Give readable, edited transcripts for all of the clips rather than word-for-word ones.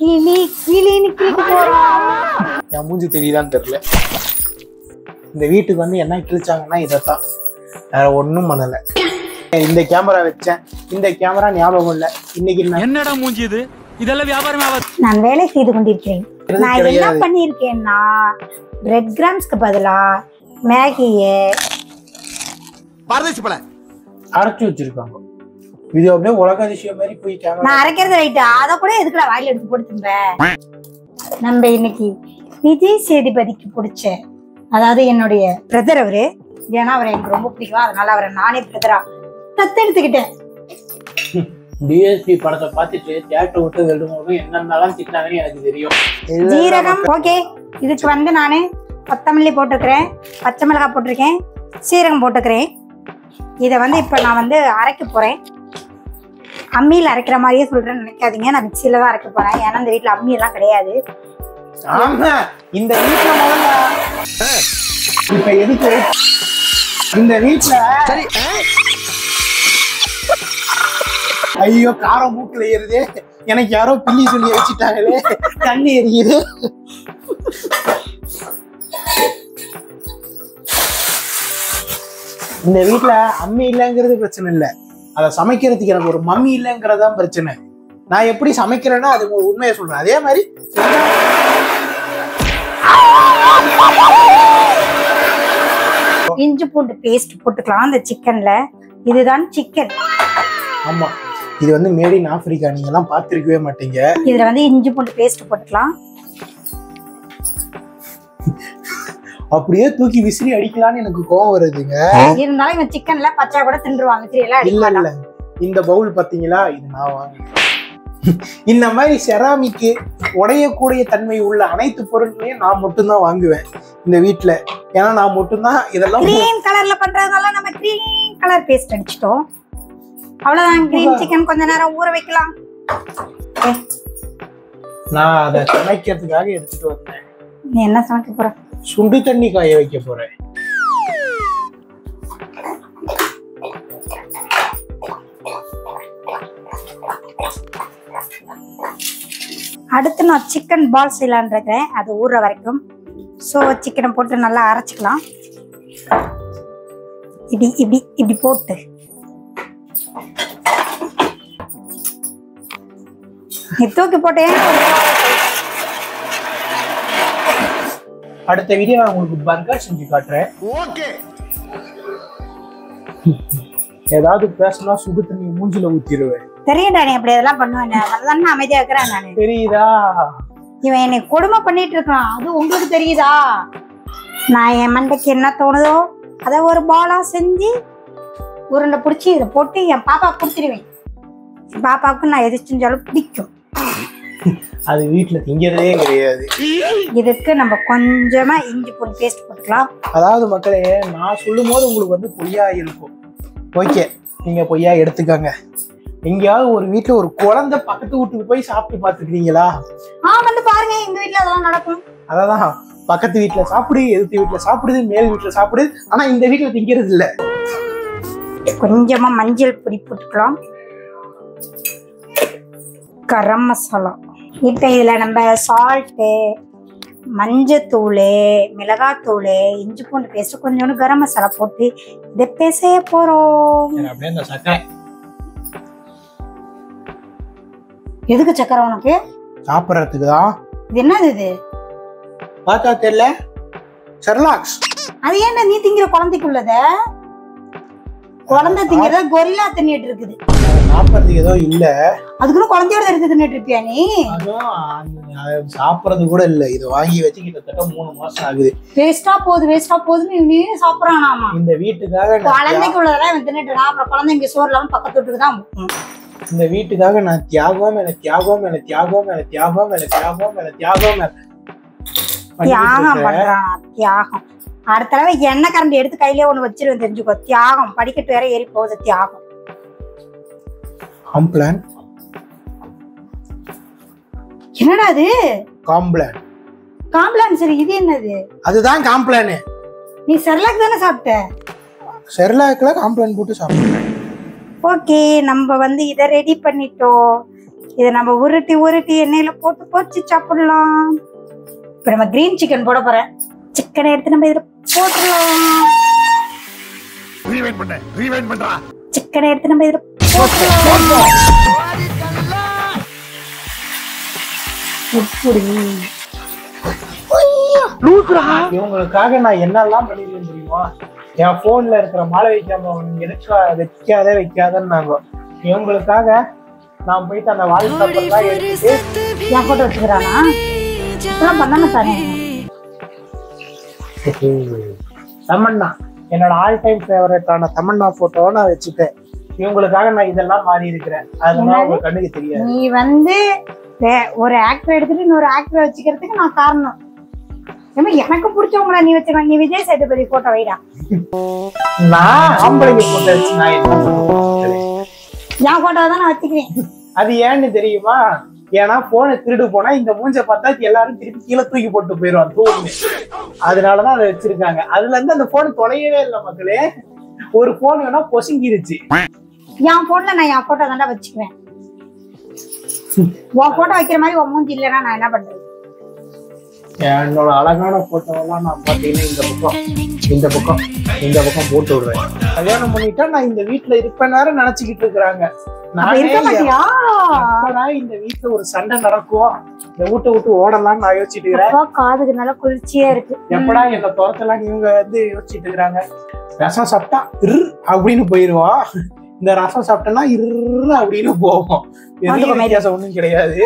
கிளி கிளின்னு கிளிக்க போறோம். என் மூஞ்சி தெரியுதான்னு தெரியல. இந்த வீட்டுக்கு வந்து என்ன கிழிச்சாங்கன்னா இதைத்தான், வேற ஒன்றும் பண்ணல. இந்த கேமரா வச்சேன், இந்த கேமரா ஞாபகம் இல்லை. இன்னைக்கு என்னடா மூஞ்சி இது? இதெல்லாம் வியாபாரமே ஆகாது. நான் வேலை செய்து கொண்டிருக்கிறேன். நான் என்ன பண்ணிருக்கேன்னா பிரெட் கிராம்ஸ்க்கு பதிலா மேகியை அரைச்சு வச்சிருக்காங்க. இது அப்படியே உலக அதிசயம் மாதிரி போய் கேமரா. நான் அரைக்கிறது ரைட்டு, அதை கூட எதுக்குடா வாயில எடுத்து போட்டு திம்ப. நம்ம இன்னைக்கு விஜய் சேதுபதிக்கு பிடிச்ச, அதாவது என்னுடைய பிரதர் அவரு, ஏன்னா அவரை எனக்கு ரொம்ப பிடிக்கும், அதனால அவரை நானே பிரதரா தத்தெடுத்துக்கிட்டேன். டிஎஸ்பி படத்தை பார்த்துட்டு தியேட்டர் விட்டு வெல்லும்போது என்னென்னலாம் திட்டாங்கன்னு எனக்கு தெரியும். ஜீரகம் ஓகே. இதுக்கு வந்து நானு கொத்தமல்லி போட்டுக்கிறேன், பச்சை மிளகாய் போட்டிருக்கேன், சீரகம் போட்டுக்கிறேன். இதை வந்து இப்போ நான் வந்து அரைக்க போறேன். அம்மியில் அரைக்கிற மாதிரியே சொல்றேன்னு நினைக்காதீங்க, நான் மிக்சியில தான் அரைக்க போறேன். ஏன்னா இந்த வீட்டுல அம்மி எல்லாம் கிடையாது. ஆமா, இந்த வீட்டுல முதல்ல இப்ப எதுக்கு இந்த வீட்டுல ஐயோ காரம் மூக்குல ஏறுதே, எனக்கு யாரோ பில்லி சொல்லி வச்சுட்டாங்களே, கண்ணு எரியுது. இந்த வீட்டுல அம்மி இல்லைங்கிறது பிரச்சனை இல்லை, அதை சமைக்கிறதுக்கு எனக்கு ஒரு மம்மி இல்லைங்கிறதான் பிரச்சனை. நான் எப்படி சமைக்கிறேன்னா அது உண்மையை சொல்றேன். அதே மாதிரி இஞ்சி பூண்டு பேஸ்ட் போட்டுக்கலாம் அந்த சிக்கன்ல. இதுதான் சிக்கன். ஆமா, இது வந்து மேட் இன் ஆப்பிரிக்கா, நீங்க எல்லாம் பார்த்திருக்கவே மாட்டீங்க. இதுல வந்து இஞ்சி பூண்டு பேஸ்ட் போட்டுக்கலாம். அப்படியே தூக்கி விசிறி அடிக்கலான்னு எனக்கு கோவம் வருதுங்க. இருந்தாலும் இவன் சிக்கன்ல பச்சை கூட தின்றுவாங்க. இல்ல இல்ல, இந்த பவுல் பாத்தீங்களா, இது நான் வாங்கினேன். இந்த மாதிரி செராமிக்கு உடையக்கூடிய தன்மை உள்ள அனைத்து பொருட்களையும் நான் மட்டும்தான் வாங்குவேன் இந்த வீட்டுல. ஏன்னா நான் மட்டும்தான் இதெல்லாம். கிரீன் கலர்ல பண்றதுனால நம்ம கிரீன் கலர் பேஸ்ட் அடிச்சிட்டோம், அவ்வளவுதான். கிரீன் சிக்கன் கொஞ்ச நேரம் ஊற வைக்கலாம். நான் அதை சமைக்கிறதுக்காக எடுத்துட்டு வந்தேன். நீ என்ன சமைக்க போற? சுண்டு தண்ணி காய வைக்க போறேன். அடுத்து நான் சிக்கன் பால் செய்யலான் இருக்கேன், அது ஊற வரைக்கும். ஸோ சிக்கனை போட்டு நல்லா அரைச்சிக்கலாம். இப்படி இப்படி இப்படி போட்டு தூக்கி போட்டேன். அடுத்த வீடியோ நான் உங்களுக்கு பர்கர் செஞ்சு காட்டுறேன். ஏதாவது பேசணும் சுடு தண்ணி மூஞ்சில ஊத்திடுவேன். தெரியும்டா நீ அப்படி இதெல்லாம் பண்ணுவேன். அதுதான் அமைதியா இருக்கிறேன் நானு. தெரியுதா? இவன் என்னை கொடுமை பண்ணிட்டு இருக்கான், அது உங்களுக்கு தெரியுதா? நான் என் மண்டைக்கு என்ன தோணுதோ அதை ஒரு பாலா செஞ்சு உருண்டை பிடிச்சி இதை போட்டு என் பாப்பா கொடுத்துருவேன். என் பாப்பாவுக்கு நான் எது செஞ்சாலும் பிடிக்கும். அது வீட்டுல திங்கிறதே கிடையாது. இதுக்கு நம்ம கொஞ்சமா இஞ்சி பூண்டு பேஸ்ட் போட்டுக்கலாம். அதாவது மக்களே, நான் சொல்லும் போது உங்களுக்கு வந்து பொய்யா இருக்கும். ஓகே, நீங்க பொய்யா எடுத்துக்கோங்க. எங்கேயாவது ஒரு வீட்டுல ஒரு குழந்தை பக்கத்து வீட்டுக்கு போய் சாப்பிட்டு பாத்துக்கிறீங்களா? வந்து பாருங்க, எங்க வீட்டுல அதெல்லாம் நடக்கும். அததான், பக்கத்து வீட்டுல சாப்பிடு, எதிர்த்து வீட்டுல சாப்பிடுது, மேல் வீட்டுல சாப்பிடுது, ஆனா இந்த வீட்டுல திங்கிறது இல்ல. கொஞ்சமா மஞ்சள் பொடி போட்டுக்கலாம், கரம் மசாலா. இப்ப இதுல நம்ம சால்ட்டு, மஞ்சத்தூள், மிளகாத்தூள், இஞ்சி பூண்டு பேஸ்ட், கொஞ்சோண்டு கரம் மசாலா போட்டு இதை பேசைய போறோம். அப்படியே இந்த சக்கரை. எதுக்கு சக்கரை உனக்கு? சாப்பிடறதுக்கு தான். இது என்னது? இது பார்த்தா தெரியல, செர்லாக்ஸ். அது ஏன்டா நீ திங்கிற குழந்தைக்குள்ளத? குழந்தை திங்கிறத கொரில்லா தின்னுட்டு இருக்குது. சாப்பிடறதுக்கு ஏதோ இல்ல, அதுக்குன்னு குழந்தையோட எடுத்து தின்னுட்டு இருப்பியா நீ? அதுவும் சாப்பிடறது கூட இல்ல. இது வாங்கி வச்சு கிட்டத்தட்ட 3 மாசம் ஆகுது. வேஸ்டா போகுதுன்னு நீ சாப்பிடறானாமா? இந்த வீட்டுக்காக குழந்தைக்கு உள்ளதெல்லாம் இவன் தின்னுட்டு இருக்கான். அப்புறம் குழந்தைங்க சோறு இல்லாம பக்கத்து வீட்டுக்கு தான். இந்த வீட்டுக்காக நான் தியாகம் மேல தியாகம் மேல தியாகம் மேல தியாகம் மேல தியாகம் மேல தியாகம் மேல தியாகம் பண்றான். தியாகம் அடுத்த தடவை எண்ணெய் கரண்டி எடுத்து கையிலே ஒண்ணு வச்சிருவேன், தெரிஞ்சுக்கோ. தியாகம் படிக்கட்டு வேற ஏறி போகுது. தியாகம். காம்ப்ளான். என்னடா அது? காம்ப்ளான். காம்ப்ளான். சரி, இது என்னது? அதுதான் காம்ப்ளான். நீ செர்லாக் தானே சாப்பிட்ட? செர்லாக்ல காம்ப்ளான் போட்டு சாப்பிட்டேன். ஓகே, நம்ம வந்து இதை ரெடி பண்ணிட்டோம். இதை நம்ம உருட்டி உருட்டி எண்ணெயில போட்டு பொரிச்சு சாப்பிடலாம். இப்ப நம்ம கிரீன் சிக்கன் போட போறேன். சிக்கனை எடுத்து நம்ம இதுல போட்டுடலாம். சிக்கனை எடுத்து நம்ம இதுல போட்டுடலாம். இவங்களுக்காக நான் என்னெல்லாம் பண்ணிருக்கேன் தெரியுமா? என் போன்ல இருக்கிற மாலை வைக்காம வைக்காதன்னு இவங்களுக்காக நான் போயிட்டு அந்த வால்பேப்பர்லாம் எடுத்துட்டு என் போட்டோ வச்சுக்கிறானா? இதெல்லாம் பண்ணாம தானே. தமன்னா என்னோட ஆல் டைம் ஃபேவரட்டான தமன்னா போட்டோவை நான் வச்சுட்டேன். இவங்களுக்காக நான் இதெல்லாம் மாறி இருக்கிறேன். அதெல்லாம் உங்க கண்ணுக்கு தெரியாது. நீ வந்து ஒரு ஆக்டர் எடுத்துட்டு இன்னொரு ஆக்டர் வச்சுக்கிறதுக்கு நான் காரணம். எனக்கு பிடிச்சவங்கள நீ வச்சுக்கலாம். நீ விஜய் சேதுபதி போட்டோ வைடா. நான் ஆம்பளைங்க போட்டோ வச்சு நான் என்ன பண்ணுவேன்? என் போட்டோ தான் நான் வச்சுக்கிறேன். அது ஏன்னு தெரியுமா? ஏன்னா போனை திருடு போனா இந்த மூஞ்ச பார்த்தா எல்லாரும் திருப்பி கீழே தூக்கி போட்டு போயிடுவான் தூங்கு. அதனாலதான் அதை வச்சிருக்காங்க. அதுல இருந்து அந்த போன் தொலையவே இல்லை மக்களே. ஒரு போன் வேணா பொசுங்கிருச்சு. என் போன்ல நான் என் போட்டோ தாண்டா வச்சுக்குவேன். உன் போட்டோ வைக்கிற மாதிரி உன் மூஞ்சி இல்லைன்னா நான் என்ன பண்றது? என்னோட அழகான போட்டோவெல்லாம் நான் பாத்தீங்கன்னா இந்த பக்கம் போட்டு விடுறேன். கல்யாணம் பண்ணிட்டா நான் இந்த வீட்டுல இருப்பேன் நினைச்சுக்கிட்டு இருக்கிறாங்க. இந்த வீட்டுல ஒரு சண்டை நடக்கும், இந்த வீட்டை விட்டு ஓடலாம்னு நான் யோசிச்சுட்டு இருக்கிறேன். காதுக்கு நல்லா குளிர்ச்சியா இருக்கு. எப்படா என்ன துரத்தலாம் இவங்க வந்து யோசிச்சுட்டு இருக்கிறாங்க. ரசம் சாப்பிட்டா அப்படின்னு போயிருவோம். இந்த ரசம் சாப்பிட்டோம்னா அப்படின்னு போவோம். வித்தியாசம் ஒண்ணும் கிடையாது.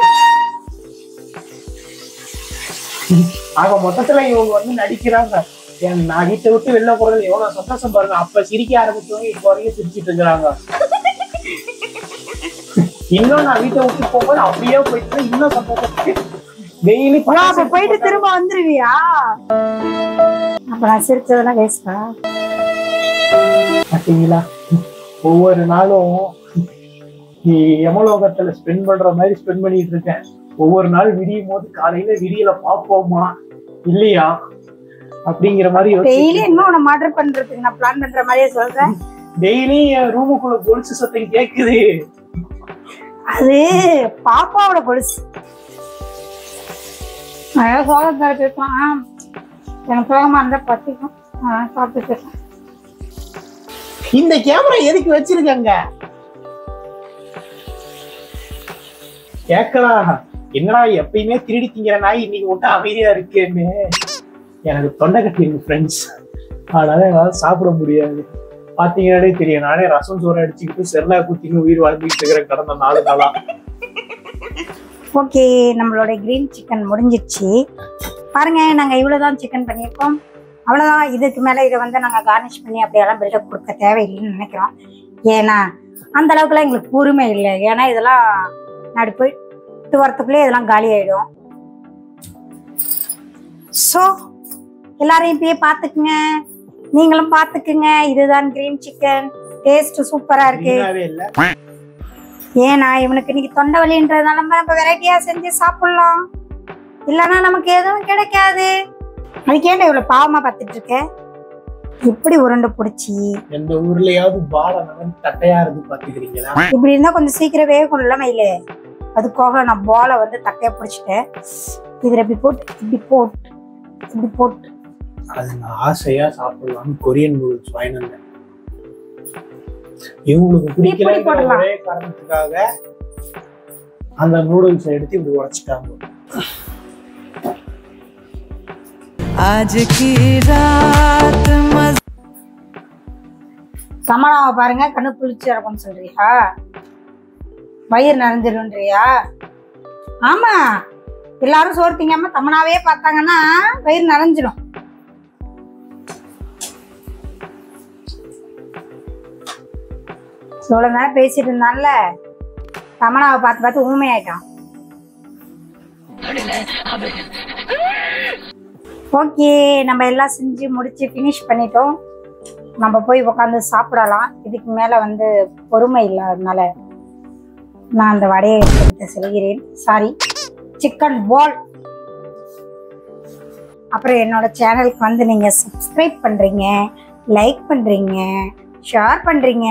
ஆக மொத்தத்துல இவங்க வந்து நடிக்கிறாங்க. நான் வீட்டை விட்டு வெளில போறது எவ்வளவு சந்தோஷம் பாருங்க. அப்ப சிரிக்க ஆரம்பிச்சவங்க இப்ப வரைக்கும் சிரிச்சிட்டு இருக்கிறாங்க. இன்னும் நான் வீட்டை விட்டு போகும்போது அப்படியே போயிட்டு இன்னும் சந்தோஷம். டெய்லி போயிட்டு திரும்ப வந்துருவியா? அப்ப நான் சிரிச்சதெல்லாம் வேஸ்டா? பாத்தீங்களா, ஒவ்வொரு நாளும் யமலோகத்துல ஸ்பெண்ட் பண்ற மாதிரி ஸ்பெண்ட் பண்ணிட்டு இருக்கேன். ஒவ்வொரு நாள் விடியும் போது காலையில விடியல பாப்போமா இல்லையா அப்படிங்கிற மாதிரி டெய்லி என்ன மாடர் பண்றதுக்கு நான் பிளான் பண்ற மாதிரியே சொல்றேன். டெய்லி என் ரூமுக்குள்ள கொலுசு சத்தம் கேக்குது. அது பாப்பாவோட கொலுசு. சோகத்தை பேசுவான். எனக்கு சோகமா இருந்தா பத்திக்கும் சாப்பிட்டு பேசுவேன். இந்த கேமரா எதுக்கு வச்சிருக்காங்க கேக்கலாம். என்னடா எப்பயுமே திருடி திங்கிற நாய் இன்னைக்கு மட்டும் அமைதியா இருக்கேன்னு எனக்கு தொண்டை கட்டி இருக்கு ஃப்ரெண்ட்ஸ். அதனால என்னால சாப்பிட முடியாது. பாத்தீங்கன்னாலே தெரியும், நானே ரசம் சோறு அடிச்சுக்கிட்டு செல்லா குத்தின்னு உயிர் வாழ்ந்துக்கிட்டு இருக்கிறேன் கடந்த 4 நாளா. ஓகே, நம்மளோட கிரீன் சிக்கன் முடிஞ்சிடுச்சு. பாருங்க, நாங்க இவ்வளவுதான் சிக்கன் பண்ணியிருக்கோம். அவ்வளவுதான். இதுக்கு மேல இதை வந்து நாங்க கார்னிஷ் பண்ணி அப்படியெல்லாம் பில்டப் கொடுக்க தேவையில்லைன்னு நினைக்கிறோம். ஏன்னா அந்த அளவுக்குலாம் எங்களுக்கு பொறுமை இல்லை. ஏன்னா இதெல்லாம் நாடு போயிட்டு வரத்துக்குள்ளே இதெல்லாம் காலி ஆயிடும். ஸோ எல்லாரையும் இப்பயே பார்த்துக்குங்க, நீங்களும் பார்த்துக்குங்க. இதுதான் கிரீன் சிக்கன். டேஸ்ட் சூப்பரா இருக்கு. ஏன்னா இவனுக்கு இன்னைக்கு தொண்டை வலின்றதுனால நம்ம வெரைட்டியா செஞ்சு சாப்பிடலாம். இல்லைன்னா நமக்கு எதுவும் கிடைக்காது. அதுக்கு ஏன்டா இவ்வளவு பாவமா பார்த்துட்டு இருக்க? இப்படி உருண்டை பிடிச்சி எந்த ஊர்லயாவது பாலம் தட்டையா இருந்து பாத்துக்கிறீங்களா? இப்படி இருந்தா கொஞ்சம் சீக்கிரம் வேகும் இல்ல மயிலே. அதுக்காக நான் பாலை வந்து தட்டையா பிடிச்சிட்டேன். இதுல இப்படி போட்டு அது நான் ஆசையா சாப்பிடலாம். கொரியன் நூடுல்ஸ் வாங்கிட்டு வந்தேன். இவங்களுக்கு பிடிக்கல ஒரே காரணத்துக்காக அந்த நூடுல்ஸ் எடுத்து இப்படி உடைச்சிட்டாங்க. சமனாவை பாருங்க, கண்ணு குளிச்சு இருக்கும்னு சொல்றியா? வயிறு நிறைஞ்சிருன்றியா? ஆமா, எல்லாரும் சோறு திங்காம தமனாவே பார்த்தாங்கன்னா வயிறு நிறைஞ்சிடும். இவ்வளவு நேரம் பேசிட்டு இருந்தான்ல, தமனாவை பார்த்து பார்த்து ஊமையாயிட்டான். ஓகே, நம்ம எல்லாம் செஞ்சு முடிச்சு ஃபினிஷ் பண்ணிட்டோம். நம்ம போய் உட்காந்து சாப்பிடலாம். இதுக்கு மேல வந்து பொறுமை இல்லாததுனால நான் அந்த வடையை எடுத்து செல்கிறேன். சாரி, சிக்கன் பால். அப்புறம் என்னோட சேனலுக்கு வந்து நீங்க சப்ஸ்கிரைப் பண்றீங்க, லைக் பண்றீங்க, ஷேர் பண்றீங்க.